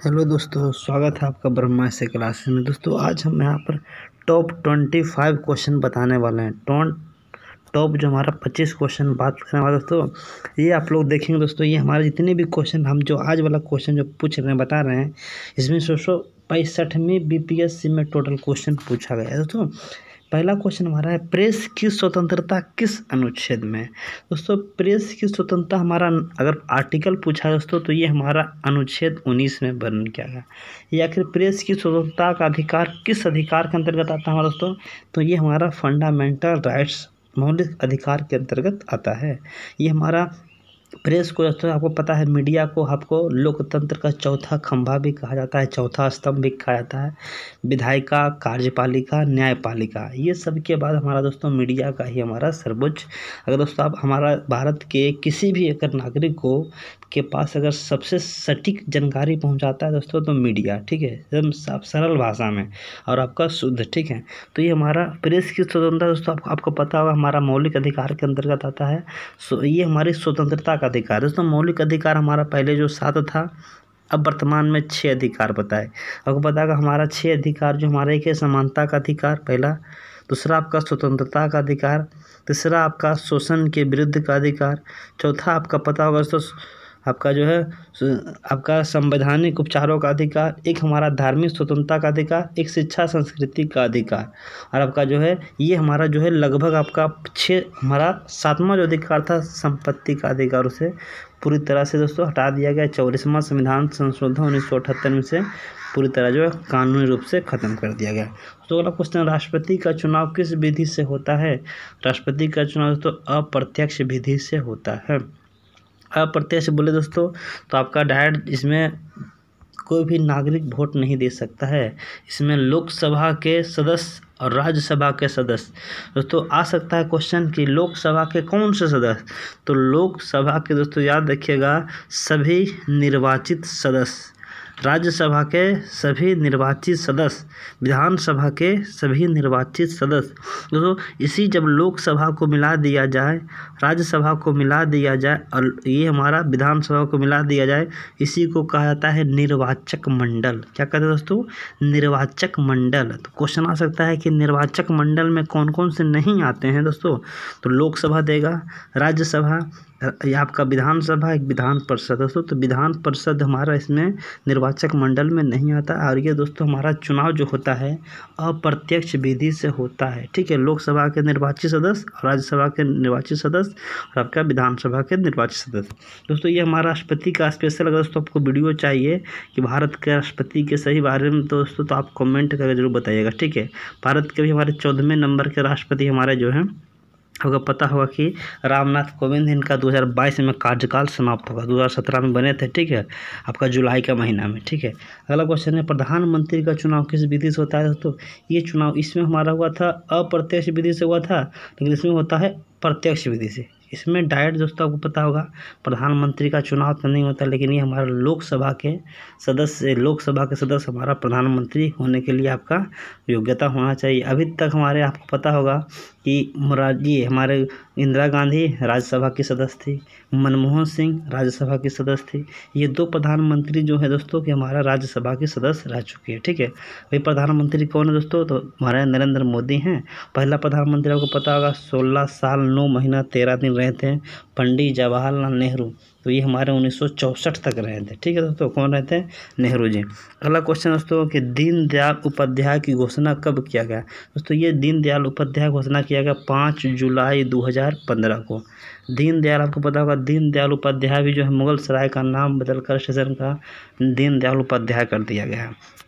Hello दोस्तों, स्वागत है आपका ब्रह्मास्त्र क्लासेस में। दोस्तों आज हम यहाँ पर टॉप 25 क्वेश्चन बताने वाले हैं। टॉप जो हमारा 25 क्वेश्चन बात करने वाले दोस्तों, ये आप लोग देखेंगे दोस्तों। ये हमारे जितने भी क्वेश्चन हम जो आज वाला क्वेश्चन जो पूछ रहे हैं बता रहे हैं, इसमें 65वीं बीपीएससी में टोटल क्वेश्चन पूछा गया है दोस्तों। पहला क्वेश्चन हमारा है, प्रेस की स्वतंत्रता किस अनुच्छेद में है। दोस्तों प्रेस की स्वतंत्रता हमारा अगर आर्टिकल पूछा है दोस्तों तो ये हमारा अनुच्छेद 19 में वर्णन किया गया। या फिर प्रेस की स्वतंत्रता का अधिकार किस अधिकार के अंतर्गत आता है हमारा दोस्तों, तो ये हमारा फंडामेंटल राइट्स मौलिक अधिकार के अंतर्गत आता है। ये हमारा प्रेस को दोस्तों आपको पता है, मीडिया को आपको लोकतंत्र का चौथा खंभा भी कहा जाता है, चौथा स्तंभ भी कहा जाता है। विधायिका, कार्यपालिका, न्यायपालिका, ये सब के बाद हमारा दोस्तों मीडिया का ही हमारा सर्वोच्च। अगर दोस्तों आप हमारा भारत के किसी भी अगर नागरिक को के पास अगर सबसे सटीक जानकारी पहुंचाता है दोस्तों तो मीडिया, ठीक है, एकदम साफ सरल भाषा में और आपका शुद्ध, ठीक है। तो ये हमारा प्रेस की स्वतंत्रता दोस्तों आपको पता होगा हमारा मौलिक अधिकार के अंतर्गत आता है। ये हमारी स्वतंत्रता का अधिकार दोस्तों। मौलिक अधिकार हमारा पहले जो 7 था, अब वर्तमान में 6 अधिकार बताए। आपको पता होगा हमारा 6 अधिकार जो हमारे एक है, समानता का अधिकार पहला, दूसरा आपका स्वतंत्रता का अधिकार, तीसरा आपका शोषण के विरुद्ध का अधिकार, चौथा आपका पता होगा दोस्तों आपका जो है आपका संवैधानिक उपचारों का अधिकार, एक हमारा धार्मिक स्वतंत्रता का अधिकार, एक शिक्षा संस्कृति का अधिकार, और आपका जो है ये हमारा जो है लगभग आपका 6 हमारा 7वां जो अधिकार था संपत्ति का अधिकार, उसे पूरी तरह से दोस्तों हटा दिया गया। 44वां संविधान संशोधन 1978 में से पूरी तरह जो है कानूनी रूप से ख़त्म कर दिया गया। तो अगला क्वेश्चन, राष्ट्रपति का चुनाव किस विधि से होता है। राष्ट्रपति का चुनाव दोस्तों अप्रत्यक्ष विधि से होता है। अप्रत्यक्ष बोले दोस्तों तो आपका डायरेक्ट इसमें कोई भी नागरिक वोट नहीं दे सकता है। इसमें लोकसभा के सदस्य और राज्यसभा के सदस्य दोस्तों आ सकता है क्वेश्चन कि लोकसभा के कौन से सदस्य, तो लोकसभा के दोस्तों याद रखिएगा सभी निर्वाचित सदस्य, राज्यसभा के सभी निर्वाचित सदस्य, विधानसभा के सभी निर्वाचित सदस्य दोस्तों। इसी जब लोकसभा को मिला दिया जाए, राज्यसभा को मिला दिया जाए और ये हमारा विधानसभा को मिला दिया जाए, इसी को कहा जाता है निर्वाचक मंडल। क्या कहते हैं दोस्तों, निर्वाचक मंडल। तो क्वेश्चन आ सकता है कि निर्वाचक मंडल में कौन कौन से नहीं आते हैं दोस्तों, तो लोकसभा देगा, राज्यसभा, ये आपका विधानसभा, एक विधान परिषद दोस्तों। तो विधान परिषद हमारा इसमें निर्वाचक मंडल में नहीं आता। और ये दोस्तों हमारा चुनाव जो होता है अप्रत्यक्ष विधि से होता है, ठीक है। लोकसभा के निर्वाचित सदस्य, राज्यसभा के निर्वाचित सदस्य और आपका विधानसभा के निर्वाचित सदस्य दोस्तों। ये हमारा राष्ट्रपति का स्पेशल अगर दोस्तों आपको वीडियो चाहिए कि भारत के राष्ट्रपति के सही बारे में दोस्तों, तो आप कमेंट करके जरूर बताइएगा, ठीक है। भारत के भी हमारे 14वें नंबर के राष्ट्रपति हमारे जो हैं, आपको पता होगा कि रामनाथ कोविंद, इनका 2022 में कार्यकाल समाप्त होगा। 2017 में बने थे, ठीक है, आपका जुलाई का महीना में, ठीक है। अगला क्वेश्चन है, प्रधानमंत्री का चुनाव किस विधि से होता है दोस्तों। ये चुनाव इसमें हमारा हुआ था अप्रत्यक्ष विधि से हुआ था, लेकिन इसमें होता है प्रत्यक्ष विधि से। इसमें डायरेक्ट दोस्तों आपको पता होगा प्रधानमंत्री का चुनाव तो नहीं होता, लेकिन ये हमारा लोकसभा के सदस्य हमारा प्रधानमंत्री होने के लिए आपका योग्यता होना चाहिए। अभी तक हमारे आपको पता होगा कि मोरारजी हमारे इंदिरा गांधी राज्यसभा की सदस्य थी, मनमोहन सिंह राज्यसभा की सदस्य थी। ये 2 प्रधानमंत्री जो है दोस्तों कि हमारा राज्यसभा के सदस्य रह चुके हैं, ठीक है। भाई प्रधानमंत्री कौन है दोस्तों, तो हमारे नरेंद्र मोदी हैं। पहला प्रधानमंत्री आपको पता होगा 16 साल 9 महीना 13 दिन रहे थे, पंडित जवाहरलाल नेहरू। तो ये हमारे 1964 तक रहे थे, ठीक है दोस्तों। कौन रहते हैं, नेहरू जी। अगला क्वेश्चन दोस्तों कि दीनदयाल उपाध्याय की घोषणा कब किया गया दोस्तों। ये दीनदयाल उपाध्याय घोषणा किया गया 5 जुलाई 2015 को। दीनदयाल आपको पता होगा दीनदयाल उपाध्याय भी जो है मुगल सराय का नाम बदलकर स्टेशन का दीनदयाल उपाध्याय कर दिया गया है।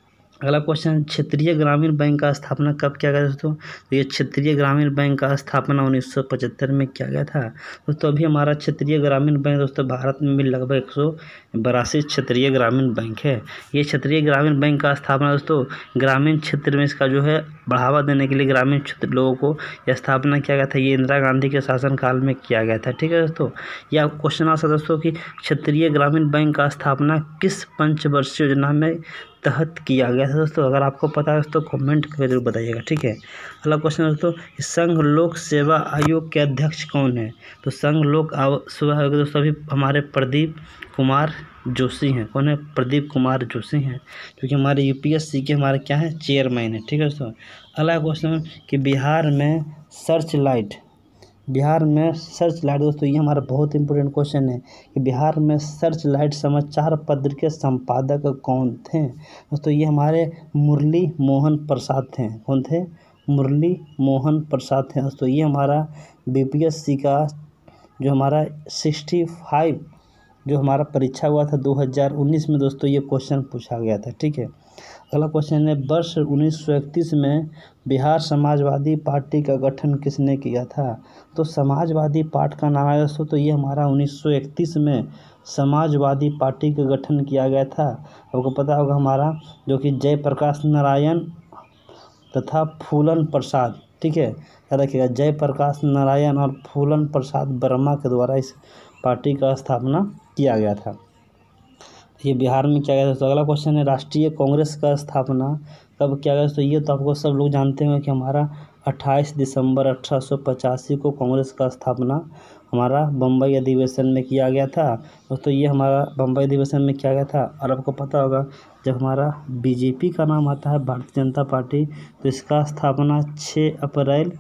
अगला क्वेश्चन, क्षेत्रीय ग्रामीण बैंक का स्थापना कब किया गया दोस्तों। तो ये क्षेत्रीय ग्रामीण बैंक का स्थापना 1975 में किया गया था दोस्तों। अभी हमारा क्षेत्रीय ग्रामीण बैंक दोस्तों भारत में भी लगभग 182 क्षेत्रीय ग्रामीण बैंक है। ये क्षेत्रीय ग्रामीण बैंक का स्थापना दोस्तों ग्रामीण क्षेत्र में इसका जो है बढ़ावा देने के लिए ग्रामीण क्षेत्र लोगों को यह स्थापना किया गया था। ये इंदिरा गांधी के शासनकाल में किया गया था, ठीक है दोस्तों। यह क्वेश्चन आ सकता है दोस्तों कि क्षेत्रीय ग्रामीण बैंक का स्थापना किस पंचवर्षीय योजना में तहत किया गया था दोस्तों। अगर आपको पता है दोस्तों कमेंट करके जरूर बताइएगा, ठीक है। अगला क्वेश्चन दोस्तों, संघ लोक सेवा आयोग के अध्यक्ष कौन है। तो संघ लोक सेवा आयोग दोस्तों अभी हमारे प्रदीप कुमार जोशी हैं। कौन है? प्रदीप कुमार जोशी हैं, क्योंकि हमारे यूपीएससी के हमारे क्या है? चेयरमैन है। ठीक है दोस्तों। अगला क्वेश्चन कि बिहार में सर्च लाइट दोस्तों, ये हमारा बहुत इंपॉर्टेंट क्वेश्चन है कि बिहार में सर्च लाइट समाचार पत्र के संपादक कौन थे? दोस्तों ये हमारे मुरली मोहन प्रसाद थे। कौन थे? मुरली मोहन प्रसाद थे। दोस्तों ये हमारा बीपीएससी का जो हमारा 65 जो हमारा परीक्षा हुआ था 2019 में दोस्तों, ये क्वेश्चन पूछा गया था। ठीक है। अगला क्वेश्चन है वर्ष 1931 में बिहार समाजवादी पार्टी का गठन किसने किया था? तो समाजवादी पार्टी का नाम है दोस्तों, तो ये हमारा 1931 में समाजवादी पार्टी का गठन किया गया था। आपको पता होगा हमारा जो कि जयप्रकाश नारायण तथा फूलन प्रसाद, ठीक है, याद रखिएगा, जयप्रकाश नारायण और फूलन प्रसाद वर्मा के द्वारा इस पार्टी का स्थापना किया गया था। ये बिहार में किया गया था। तो अगला क्वेश्चन है राष्ट्रीय कांग्रेस का स्थापना कब किया गया? तो ये तो आपको सब लोग जानते हैं कि हमारा 28 दिसंबर 1885 को कांग्रेस का स्थापना हमारा बम्बई अधिवेशन में किया गया था। दोस्तों ये हमारा बम्बई अधिवेशन में किया गया था। और आपको पता होगा जब हमारा बीजेपी का नाम आता है भारतीय जनता पार्टी, तो इसका स्थापना 6 अप्रैल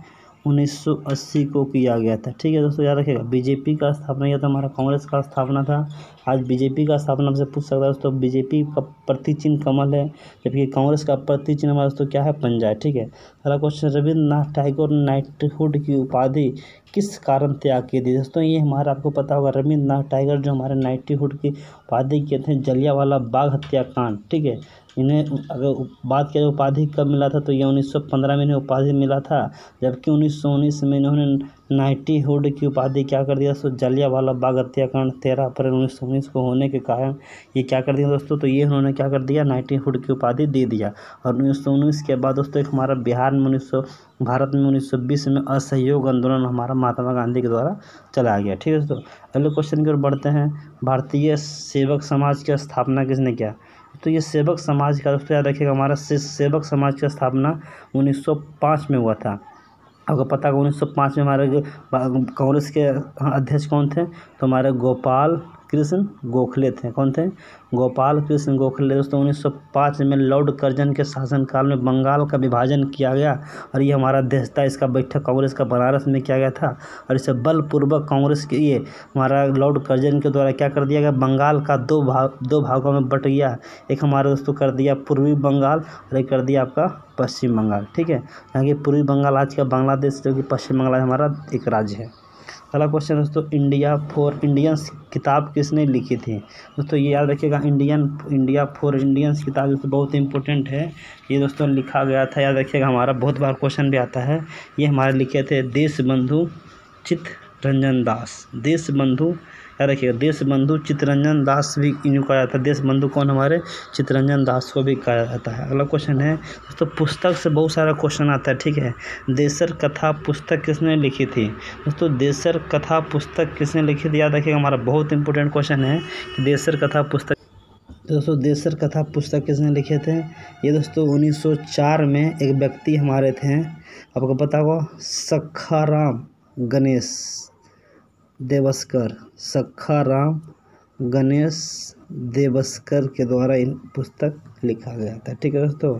1980 को किया गया था। ठीक है दोस्तों, याद रखिएगा, बीजेपी का स्थापना किया था, हमारा कांग्रेस का स्थापना था। आज बीजेपी का स्थापना से पूछ सकता है दोस्तों, बीजेपी का प्रतीक चिन्ह कमल है, जबकि कांग्रेस का प्रतीक चिन्ह हमारा दोस्तों क्या है? पंजा है। ठीक है। अगला क्वेश्चन, रविंद्रनाथ टैगोर ने नाइटहुड की उपाधि किस कारण त्याग की थी? दोस्तों ये हमारा आपको पता होगा, रविंद्रनाथ टैगोर जो हमारे नाइटहुड की उपाधि किए थे जलियांवाला बाग हत्याकांड। ठीक है। इन्हें अगर बात किया उपाधि कब मिला था, तो ये 1915 में इन्हें उपाधि मिला था, जबकि 1919 में इन्होंने नाइटहुड की उपाधि क्या कर दिया? तो जलियांवाला बाग हत्याकांड 13 अप्रैल 1919 को होने के कारण ये क्या कर दिया दोस्तों, तो ये उन्होंने क्या कर दिया? नाइटहुड की उपाधि दे दिया। और 1919 के बाद दोस्तों एक हमारा बिहार में भारत में 1920 में असहयोग आंदोलन हमारा महात्मा गांधी के द्वारा चलाया गया। ठीक है दोस्तों। अगले क्वेश्चन की ओर बढ़ते हैं। भारतीय सेवक समाज की स्थापना किसने किया? तो ये सेवक समाज का दोस्तों याद रखिएगा, हमारा सेवक समाज की स्थापना 1905 में हुआ था। आपको पता है 1905 में हमारे कांग्रेस के अध्यक्ष कौन थे? तो हमारे गोपाल कृष्ण गोखले थे। कौन थे? गोपाल कृष्ण गोखले। दोस्तों 1905 में लॉर्ड कर्जन के शासनकाल में बंगाल का विभाजन किया गया और ये हमारा देश था। इसका बैठक कांग्रेस का बनारस में किया गया था और इसे बलपूर्वक कांग्रेस के ये हमारा लॉर्ड कर्जन के द्वारा क्या कर दिया गया? बंगाल का दो भागों में बट गया। एक हमारे दोस्तों कर दिया पूर्वी बंगाल और एक कर दिया आपका पश्चिम बंगाल। ठीक है। यहाँ की पूर्वी बंगाल आज का बांग्लादेश, जो कि पश्चिम बंगाल हमारा एक राज्य है। अगला क्वेश्चन दोस्तों, इंडिया फॉर इंडियंस किताब किसने लिखी थी? दोस्तों ये याद रखिएगा, इंडिया फॉर इंडियंस किताब दोस्तों बहुत इंपॉर्टेंट है। ये दोस्तों लिखा गया था, याद रखिएगा, हमारा बहुत बार क्वेश्चन भी आता है। ये हमारे लिखे थे देशबंधु चित्तरंजन दास। देशबंधु याद रखिएगा, देशबंधु चित्तरंजन दास भी इन्हें कहा जाता है। देशबंधु कौन? हमारे चित्तरंजन दास को भी कहा जाता है। अगला क्वेश्चन है दोस्तों, पुस्तक से बहुत सारा क्वेश्चन आता है। ठीक है। देसर कथा पुस्तक किसने लिखी थी? दोस्तों देसर कथा पुस्तक किसने लिखी थी? याद रखिएगा, हमारा बहुत इंपॉर्टेंट क्वेश्चन है कि देसर कथा पुस्तक। दोस्तों देसर कथा पुस्तक किसने लिखे थे? ये दोस्तों 1904 में एक व्यक्ति हमारे थे, आपको पता होगा, सखाराम गणेश देवस्कर के द्वारा इन पुस्तक लिखा गया था। ठीक है दोस्तों।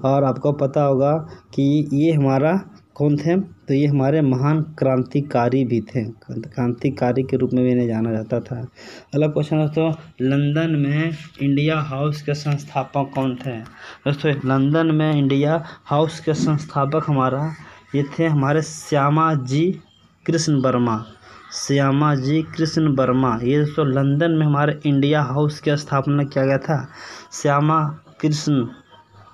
और आपको पता होगा कि ये हमारा कौन थे? तो ये हमारे महान क्रांतिकारी भी थे, क्रांतिकारी के रूप में भी इन्हें जाना जाता था। अगला क्वेश्चन दोस्तों, लंदन में इंडिया हाउस के संस्थापक कौन थे? दोस्तों लंदन में इंडिया हाउस के संस्थापक हमारा ये थे हमारे श्यामा जी कृष्ण वर्मा। ये दोस्तों लंदन में हमारे इंडिया हाउस की स्थापना किया गया था, श्यामा कृष्ण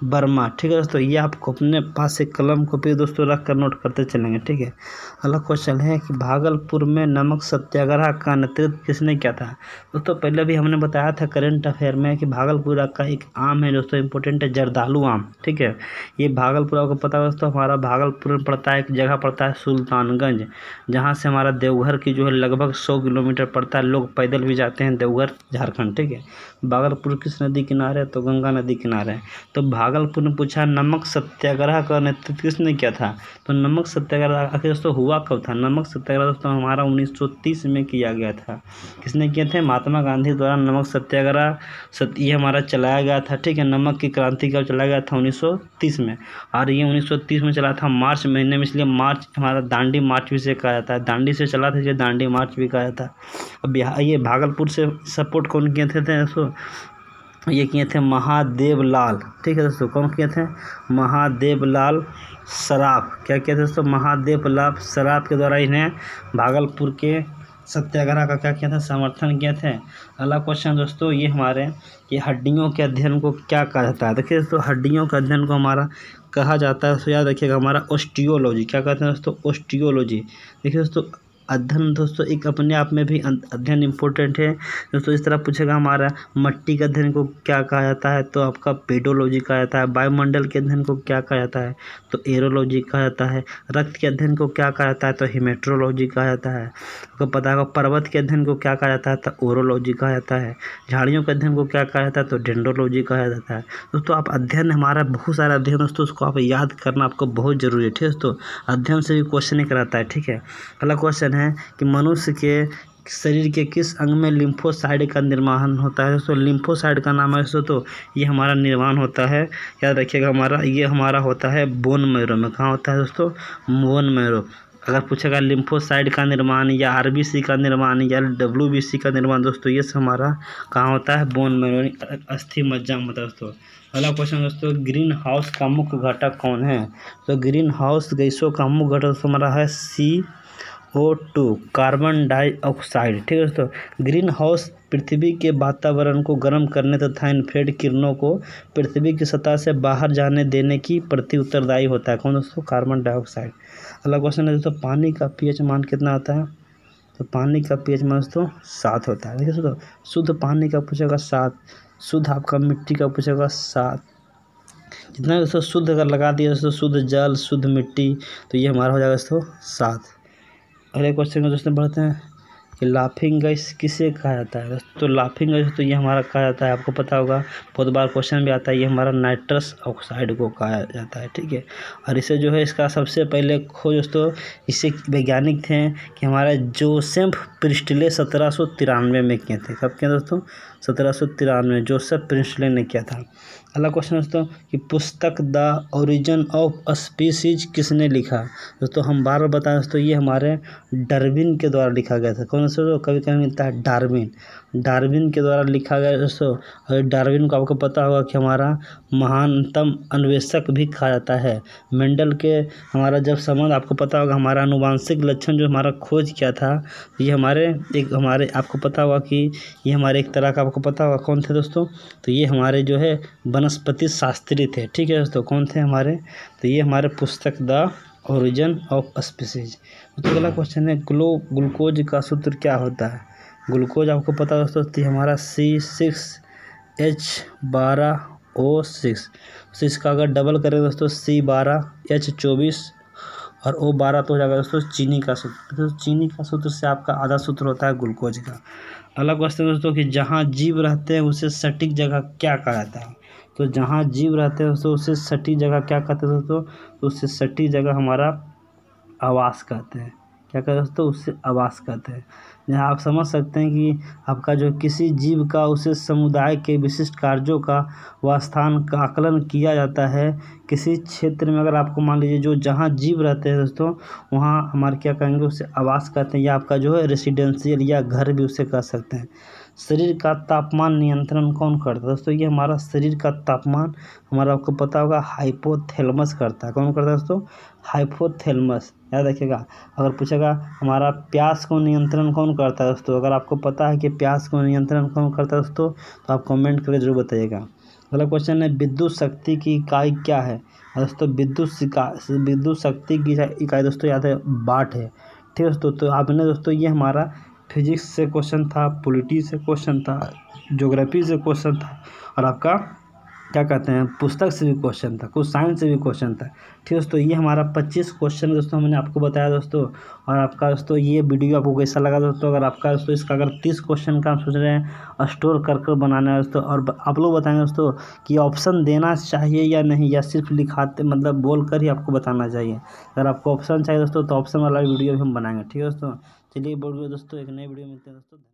वर्मा। ठीक है दोस्तों, ये आपको अपने पास एक कलम कॉपी दोस्तों रख कर नोट करते चलेंगे। ठीक है। अगला क्वेश्चन है कि भागलपुर में नमक सत्याग्रह का नेतृत्व किसने किया था? दोस्तों पहले भी हमने बताया था करंट अफेयर में कि भागलपुर का एक आम है दोस्तों, इंपॉर्टेंट है, जर्दालू आम। ठीक है। ये भागलपुर आपको पता है दोस्तों, हमारा भागलपुर में पड़ता है, एक जगह पड़ता है सुल्तानगंज, जहाँ से हमारा देवघर की जो है लगभग 100 किलोमीटर पड़ता है। लोग पैदल भी जाते हैं देवघर झारखंड। ठीक है। भागलपुर किस नदी किनारे? तो गंगा नदी किनारे। तो भागलपुर में पूछा नमक सत्याग्रह का नेतृत्व किसने किया था। तो नमक सत्याग्रह आखिर दोस्तों हुआ कब था। नमक सत्याग्रह दोस्तों हमारा 1930 में किया गया था। किसने किए थे, महात्मा गांधी द्वारा नमक सत्याग्रह ये हमारा चलाया गया था। ठीक है, नमक की क्रांति कब चलाया गया था, 1930 में। और ये 1930 में चला था मार्च महीने में, इसलिए मार्च हमारा दांडी मार्च भी से कहा जाता है। दांडी से चला था इसलिए दांडी मार्च भी कहा जाता है। अब ये भागलपुर से सपोर्ट कौन किए थे दोस्तों, ये किए थे महादेव लाल। ठीक है दोस्तों, कौन किए थे, महादेव लाल सराफ। क्या किए थे दोस्तों, महादेव लाल सराफ के द्वारा इन्हें भागलपुर के सत्याग्रह का क्या किया था, समर्थन किए थे। अगला क्वेश्चन दोस्तों ये हमारे कि हड्डियों के अध्ययन को क्या कहा जाता है। देखिए दोस्तों, हड्डियों के अध्ययन को हमारा कहा जाता है, तो याद रखिएगा हमारा ऑस्टियोलॉजी। क्या कहते हैं दोस्तों, ऑस्टियोलॉजी। देखिए दोस्तों, अध्ययन दोस्तों एक अपने आप में भी अध्ययन इम्पोर्टेंट है दोस्तों। इस तरह पूछेगा हमारा मट्टी के अध्ययन को क्या कहा जाता है, तो आपका पेडोलॉजी कहा जाता है। वायुमंडल के अध्ययन को क्या कहा जाता है, तो एरोलॉजी कहा जाता है। रक्त के अध्ययन को क्या कहा जाता है, तो हिमेट्रोलॉजी कहा जाता है। आपको पता होगा पर्वत के अध्ययन को क्या कहा जाता है, तो ओरोलॉजी कहा जाता है। झाड़ियों के अध्ययन को क्या कहा जाता है, तो डेंड्रोलॉजी कहा जाता है। दोस्तों आप अध्ययन हमारा बहुत सारा अध्ययन दोस्तों, उसको आप याद करना आपको बहुत जरूरी है। ठीक है दोस्तों, अध्ययन से भी क्वेश्चन ही कराता है। ठीक है, अगला क्वेश्चन है कि मनुष्य के शरीर के किस अंग में लिम्फोसाइड का निर्माण होता है। दोस्तों लिम्फोसाइड का नाम है दोस्तों, तो ये हमारा निर्माण होता है, याद रखिएगा हमारा ये हमारा होता है बोन मैरो में। कहाँ होता है दोस्तों, बोन मैरो। अगर पूछेगा लिम्फोसाइड का निर्माण या आरबीसी का निर्माण या डब्ल्यूबीसी का निर्माण दोस्तों, ये हमारा कहाँ होता है, बोन मैरो अस्थि मज्जा में होता है दोस्तों। अगला क्वेश्चन दोस्तों, ग्रीन हाउस का मुख्य घटक कौन है। तो ग्रीन हाउस गैसों का मुख्य घटक दोस्तों हमारा है CO2 कार्बन डाइऑक्साइड। ठीक है दोस्तों, ग्रीन हाउस पृथ्वी के वातावरण को गर्म करने तथा इन्फ्रारेड किरणों को पृथ्वी की सतह से बाहर जाने देने की प्रति उत्तरदायी होता है। कौन दोस्तों, कार्बन डाइऑक्साइड। अगला क्वेश्चन है दोस्तों, पानी का pH मान कितना होता है। तो पानी का pH मान दोस्तों 7 होता है। देखिए दोस्तों, शुद्ध पानी का पूछेगा 7, शुद्ध आपका मिट्टी का पूछेगा 7। जितना दोस्तों शुद्ध अगर लगा दिया दोस्तों, शुद्ध जल शुद्ध मिट्टी, तो ये हमारा हो जाएगा दोस्तों 7। अगले क्वेश्चन को दोस्तों बढ़ते हैं कि लाफिंग गैस किसे कहा जाता है। तो लाफिंग गैस तो ये हमारा कहा जाता है, आपको पता होगा बहुत बार क्वेश्चन भी आता है, ये हमारा नाइट्रस ऑक्साइड को कहा जाता है। ठीक है, और इसे जो है इसका सबसे पहले खोज दोस्तों इसे वैज्ञानिक थे कि हमारा जोसेफ प्रिस्टले 1793 में किए थे। कब किए दोस्तों, 1793 जोसेफ प्रिस्टले ने किया था। अगला क्वेश्चन दोस्तों कि पुस्तक द ओरिजिन ऑफ स्पीसीज किसने लिखा। दोस्तों हम बार बार बताएं दोस्तों, ये हमारे डार्विन के द्वारा लिखा गया था। कौन दोस्तों, कभी कभी मिलता है डार्विन के द्वारा लिखा गया दोस्तों। और डार्विन को आपको पता होगा कि हमारा महानतम अन्वेषक भी कहा जाता है। मेंडल के हमारा जब संबंध आपको पता होगा, हमारा आनुवांशिक लक्षण जो हमारा खोज किया था, ये हमारे आपको पता होगा कि ये हमारे एक तरह का आपको पता होगा कौन थे दोस्तों, तो ये हमारे जो है वनस्पति शास्त्री थे। ठीक है दोस्तों, कौन थे हमारे, तो ये हमारे पुस्तक द ओरिजिन ऑफ स्पीसीज। तो अगला क्वेश्चन है ग्लूकोज का सूत्र क्या होता है। ग्लूकोज आपको पता दोस्तों तो हमारा C6H12O6। तो इसका अगर डबल करें दोस्तों C12H24 और O12 तो हो जाएगा दोस्तों चीनी का सूत्र। तो चीनी का सूत्र से आपका आधा सूत्र होता है ग्लूकोज का। अगला क्वेश्चन दोस्तों कि जहाँ जीव रहते हैं उसे सटीक जगह क्या कहा जाता है। तो जहाँ जीव रहते हैं दोस्तों उसे सटीक जगह क्या कहते हैं दोस्तों, तो उससे सटीक जगह हमारा आवास कहते हैं। क्या कहते हैं दोस्तों, उससे आवास कहते हैं। जहाँ आप समझ सकते हैं कि आपका जो किसी जीव का उसे समुदाय के विशिष्ट कार्यों का व स्थान का आकलन किया जाता है किसी क्षेत्र में। अगर आपको मान लीजिए जो जहाँ जीव रहते हैं दोस्तों वहाँ हमारे क्या कहेंगे, उसे आवास कहते हैं, या आपका जो है रेसिडेंशियल या घर भी उसे कह सकते हैं। शरीर का तापमान नियंत्रण कौन करता है दोस्तों, ये हमारा शरीर का तापमान हमारा आपको पता होगा हाइपोथैलेमस करता है। कौन करता है दोस्तों, हाइपोथैलेमस, याद रखिएगा। अगर पूछेगा हमारा प्यास को नियंत्रण कौन करता है दोस्तों, अगर आपको पता है कि प्यास को नियंत्रण कौन करता है दोस्तों तो आप कमेंट करके जरूर बताइएगा। अगला क्वेश्चन है विद्युत शक्ति की इकाई क्या है दोस्तों। विद्युत शक्ति की इकाई दोस्तों याद है वाट है। ठीक है दोस्तों, तो आपने दोस्तों ये हमारा फिजिक्स से क्वेश्चन था, पॉलिटी से क्वेश्चन था, ज्योग्राफी से क्वेश्चन था और आपका क्या कहते हैं पुस्तक से भी क्वेश्चन था, कुछ साइंस से भी क्वेश्चन था। ठीक है दोस्तों, ये हमारा 25 क्वेश्चन दोस्तों मैंने आपको बताया दोस्तों। और आपका दोस्तों ये वीडियो आपको कैसा लगा दोस्तों? अगर आपका दोस्तों इसका अगर 30 क्वेश्चन का आप सोच रहे हैं स्टोर कर कर बनाना है दोस्तों, और आप लोग बताएंगे दोस्तों कि ऑप्शन देना चाहिए या नहीं, या सिर्फ लिखाते मतलब बोल कर ही आपको बताना चाहिए। अगर आपको ऑप्शन चाहिए दोस्तों तो ऑप्शन वाला वीडियो भी हम बनाएंगे। ठीक है दोस्तों, चलिए बोल दोस्तों एक नए वीडियो मिलते हैं दोस्तों।